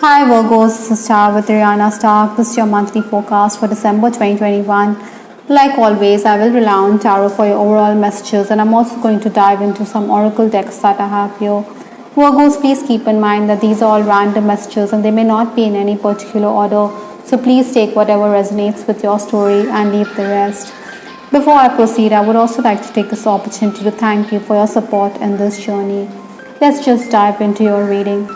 Hi Virgos, this is Star with Rihanna Stark. This is your monthly forecast for December 2021. Like always, I will rely on tarot for your overall messages, and I'm also going to dive into some oracle decks that I have here. Virgos, please keep in mind that these are all random messages and they may not be in any particular order, so please take whatever resonates with your story and leave the rest. Before I proceed, I would also like to take this opportunity to thank you for your support in this journey. Let's just dive into your reading.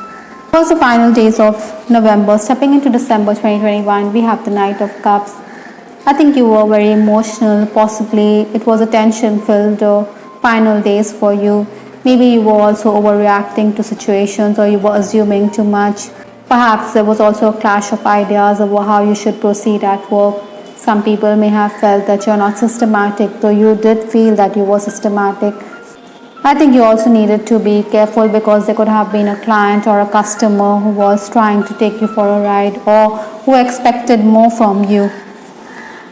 Towards the final days of November, stepping into December 2021, we have the Knight of Cups. I think you were very emotional, possibly it was a tension filled final days for you. Maybe you were also overreacting to situations or you were assuming too much. Perhaps there was also a clash of ideas over how you should proceed at work. Some people may have felt that you're not systematic, though you did feel that you were systematic. I think you also needed to be careful because there could have been a client or a customer who was trying to take you for a ride or who expected more from you.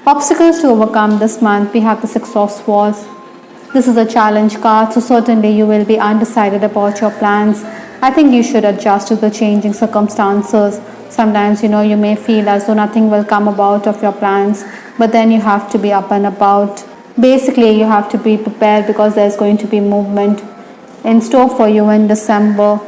Obstacles to overcome this month, we have the Six of Swords. This is a challenge card, so certainly you will be undecided about your plans. I think you should adjust to the changing circumstances. Sometimes, you may feel as though nothing will come about of your plans, but then you have to be up and about. Basically, you have to be prepared because there's going to be movement in store for you in December.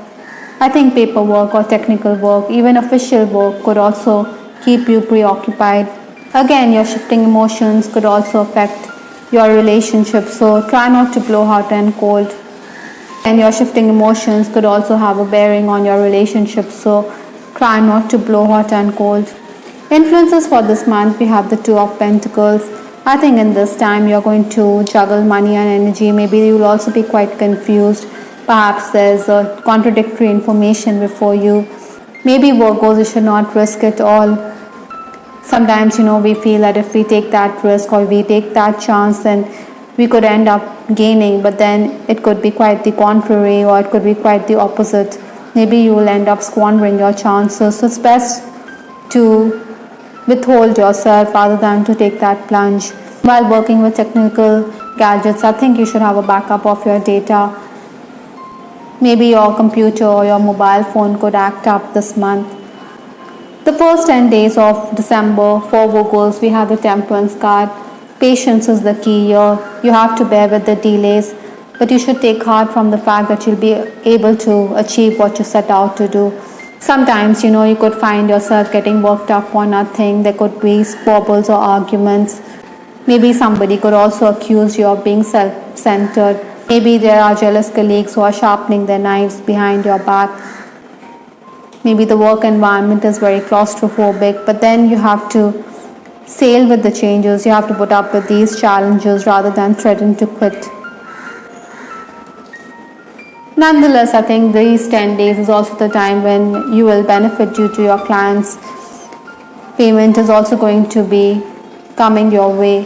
I think paperwork or technical work, even official work, could also keep you preoccupied. Again, your shifting emotions could also affect your relationship, so try not to blow hot and cold. And your shifting emotions could also have a bearing on your relationship, so try not to blow hot and cold. Influences for this month, we have the Two of Pentacles. I think in this time you're going to juggle money and energy. Maybe you'll also be quite confused. Perhaps there's a contradictory information before you. Maybe Virgos, you should not risk it all. Sometimes, we feel that if we take that risk or we take that chance, then we could end up gaining, but then it could be quite the contrary or it could be quite the opposite. Maybe you will end up squandering your chances. So it's best to withhold yourself rather than to take that plunge. While working with technical gadgets, I think you should have a backup of your data. Maybe your computer or your mobile phone could act up this month. The first 10 days of December for Virgos, we have the Temperance card. Patience is the key here. You have to bear with the delays, but you should take heart from the fact that you'll be able to achieve what you set out to do. Sometimes, you could find yourself getting worked up for nothing. There could be squabbles or arguments. Maybe somebody could also accuse you of being self-centered. Maybe there are jealous colleagues who are sharpening their knives behind your back. Maybe the work environment is very claustrophobic, but then you have to sail with the changes. You have to put up with these challenges rather than threaten to quit. Nonetheless, I think these 10 days is also the time when you will benefit due to your clients. Payment is also going to be coming your way.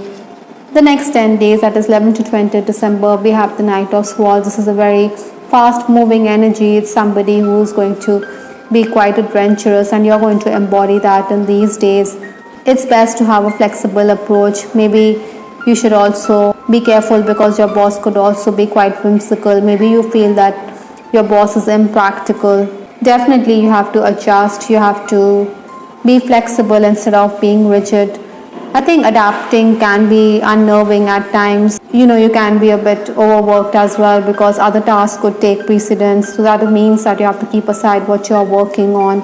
The next 10 days, that is 11 to 20 December, we have the Knight of Swords. This is a very fast moving energy. It's somebody who is going to be quite adventurous and you're going to embody that in these days. It's best to have a flexible approach. Maybe you should also be careful because your boss could also be quite whimsical. Maybe you feel that your boss is impractical. Definitely you have to adjust. You have to be flexible instead of being rigid. I think adapting can be unnerving at times. You can be a bit overworked as well because other tasks could take precedence. So that means that you have to keep aside what you're working on.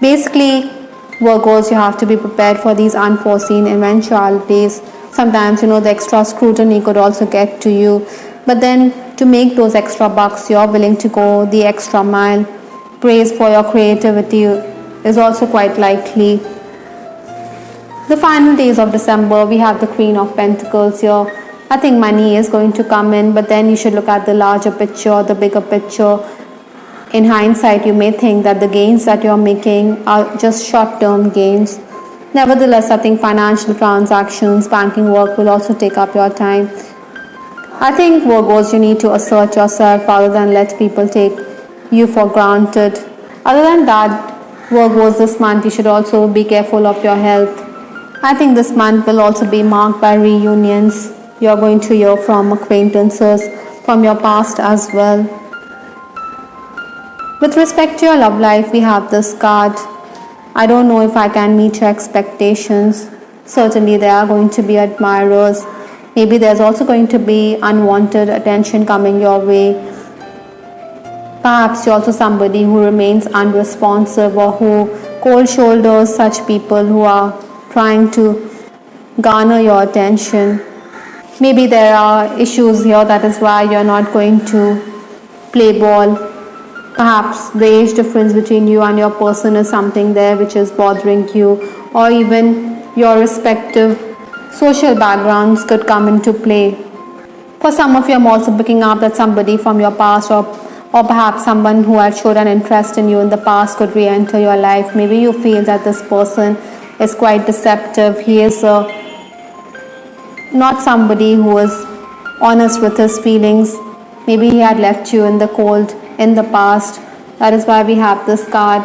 Basically, Virgos, you have to be prepared for these unforeseen eventualities. Sometimes, the extra scrutiny could also get to you. But then to make those extra bucks, you're willing to go the extra mile. Praise for your creativity is also quite likely. The final days of December, we have the Queen of Pentacles here. I think money is going to come in, but then you should look at the larger picture, the bigger picture. In hindsight, you may think that the gains that you're making are just short-term gains. Nevertheless, I think financial transactions, banking work will also take up your time. I think Virgos, you need to assert yourself rather than let people take you for granted. Other than that, Virgos, this month you should also be careful of your health. I think this month will also be marked by reunions. You're going to hear from acquaintances from your past as well. With respect to your love life, we have this card. I don't know if I can meet your expectations. Certainly, there are going to be admirers. Maybe there's also going to be unwanted attention coming your way. Perhaps you're also somebody who remains unresponsive or who cold shoulders such people who are trying to garner your attention. Maybe there are issues here, that is why you're not going to play ball. Perhaps the age difference between you and your person is something there which is bothering you, or even your respective social backgrounds could come into play. For some of you, I'm also picking up that somebody from your past or perhaps someone who had showed an interest in you in the past could re-enter your life. Maybe you feel that this person is quite deceptive. He is not somebody who is honest with his feelings. Maybe he had left you in the cold in the past. That is why we have this card.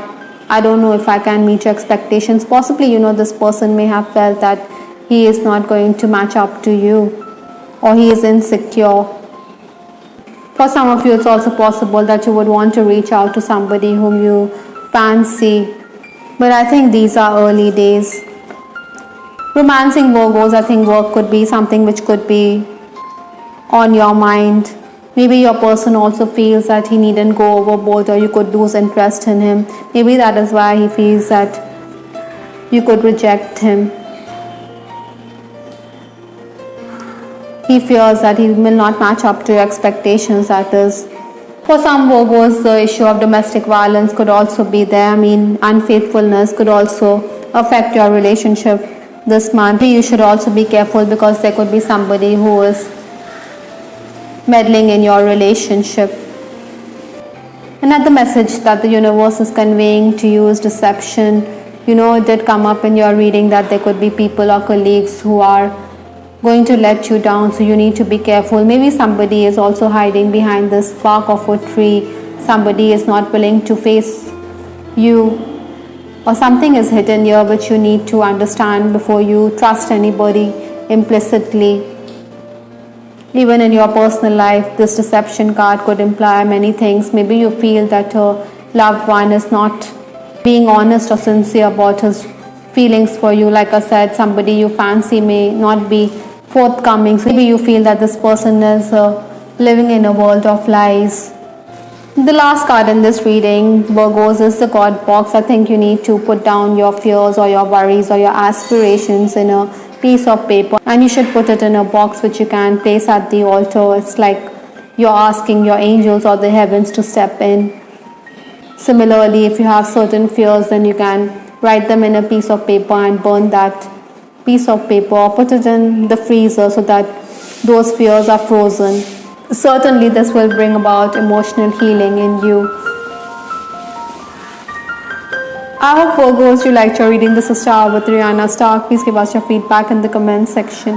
I don't know if I can meet your expectations. Possibly, this person may have felt that he is not going to match up to you, or he is insecure. For some of you, it's also possible that you would want to reach out to somebody whom you fancy. But I think these are early days. Romancing Virgos, I think work could be something which could be on your mind. Maybe your person also feels that he needn't go overboard, or you could lose interest in him. Maybe that is why he feels that you could reject him. He fears that he will not match up to your expectations, that is. For some Virgos, the issue of domestic violence could also be there. Unfaithfulness could also affect your relationship this month. You should also be careful because there could be somebody who is meddling in your relationship. And at the message that the universe is conveying to you is deception. It did come up in your reading that there could be people or colleagues who are going to let you down, so you need to be careful. Maybe somebody is also hiding behind this bark of a tree. Somebody is not willing to face you, or something is hidden here which you need to understand before you trust anybody implicitly. Even in your personal life, this deception card could imply many things. Maybe you feel that a loved one is not being honest or sincere about his feelings for you. Like I said, somebody you fancy may not be forthcoming. So maybe you feel that this person is living in a world of lies. The last card in this reading, Virgos, is the God box. I think you need to put down your fears or your worries or your aspirations in a piece of paper, and you should put it in a box which you can place at the altar. It's like you're asking your angels or the heavens to step in. Similarly, if you have certain fears, then you can write them in a piece of paper and burn that piece of paper, or put it in the freezer so that those fears are frozen. Certainly this will bring about emotional healing in you. I hope Virgos you liked your reading. This is Star with Ariana Stark. Please give us your feedback in the comment section.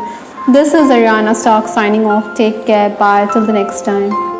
This is Ariana Stark signing off. Take care. Bye. Till the next time.